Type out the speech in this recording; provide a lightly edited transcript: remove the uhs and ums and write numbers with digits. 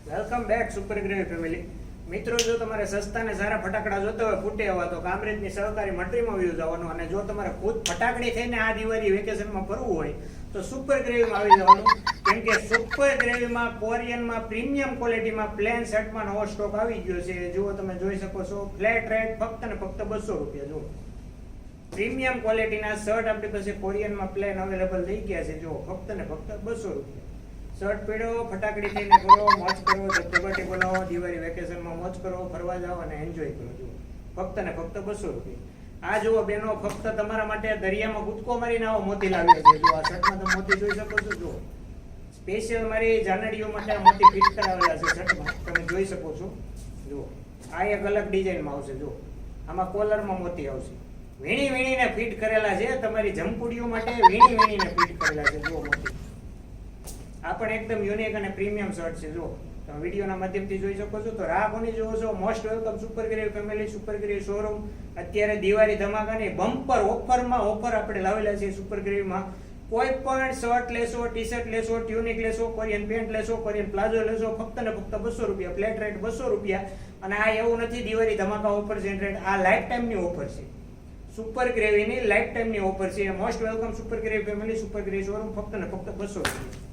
Welcome back super gravy family. મિત્રો, જો તમારે સસ્તા ને સારા ફટાકડા જોતા હોય ફૂટે એવા તો કામરેજની સહકારી મટરીમાં વ્યૂ જવાનું, અને જો તમારે ખુદ ફટાકડી થઈને આ દિવાળી વેકેશનમાં ફરવું હોય તો સુપર ગ્રેવીમાં આવી જવાનું. કેમ કે સુપર ગ્રેવીમાં કોરિયનમાં પ્રીમિયમ ક્વોલિટીમાં પ્લેન શર્ટમાં નવો સ્ટોક આવી ગયો છે. જુઓ, તમે જોઈ શકો છો, ફ્લેટ રેટ ફક્ત ને ફક્ત 200 રૂપિયા. જુઓ, પ્રીમિયમ ક્વોલિટીના શર્ટ આપણી પાસે કોરિયનમાં પ્લેન અવેલેબલ થઈ ગયા છે. જુઓ, ફક્ત ને ફક્ત 200 રૂપિયા. શર્ટ પહેરો, ફટાકડી થઈને ફરો, મોજ કરો, ધબધબાટી બોલાવો, દિવાળી વેકેશનમાં મોજ કરો, ફરવા જાઓ અને એન્જોય કરો. જુઓ, ફક્ત ને ફક્ત 200 રૂપિયા. આ જુઓ બેનો, ફક્ત તમારા માટે દરિયામાં કૂદકો મારીને આવો મોતી લાવ્યો છે. જો આ શર્ટમાં તમે મોતી જોઈ શકો છો. જુઓ, સ્પેશિયલ મારી જાનડીઓ માટે આ મોતી ફિટ કરાવેલા છે શર્ટમાં, તમે જોઈ શકો છો. જુઓ, આ એક અલગ ડિઝાઇનમાં આવશે. જુઓ, આમાં કોલરમાં મોતી આવશે. વીણી વીણીને ફિટ કરેલા છે, તમારી જમકુડીઓ માટે વીણી વીણીને ફિટ કરેલા છે. જુઓ, મોતી આ પણ એકદમ યુનિક અને પ્રીમિયમ શર્ટ છે. જો તમે વિડીયોના માધ્યમથી જોઈ શકો છો. તો રાહ કોની જોવો છો? Most welcome super gravy family, super gravy showroom. અત્યારે દિવાળી ધમાકાની બમ્પર ઓફરમાં ઓફર આપણે લાવેલા છે સુપર ગ્રેવીમાં. કોઈ પણ શર્ટ લેશો, ટી શર્ટ લેશો, ટ્યુનિક લેશો, કોરિયન પેન્ટ લેશો, કોરિયન પ્લાઝો લેશો, ફક્ત ને ફક્ત 200 રૂપિયા. ફ્લેટ રેટ 200 રૂપિયા. અને આ એવું નથી દિવાળી ધમાકા ઓફર જનરેટ, આ લાઈફ ટાઈમની ઓફર છે. સુપર ગ્રેવીની લાઈફ ટાઈમની ઓફર છે. Most welcome super gravy family, super gravy showroom, ફક્ત ને ફક્ત 200 રૂપિયા.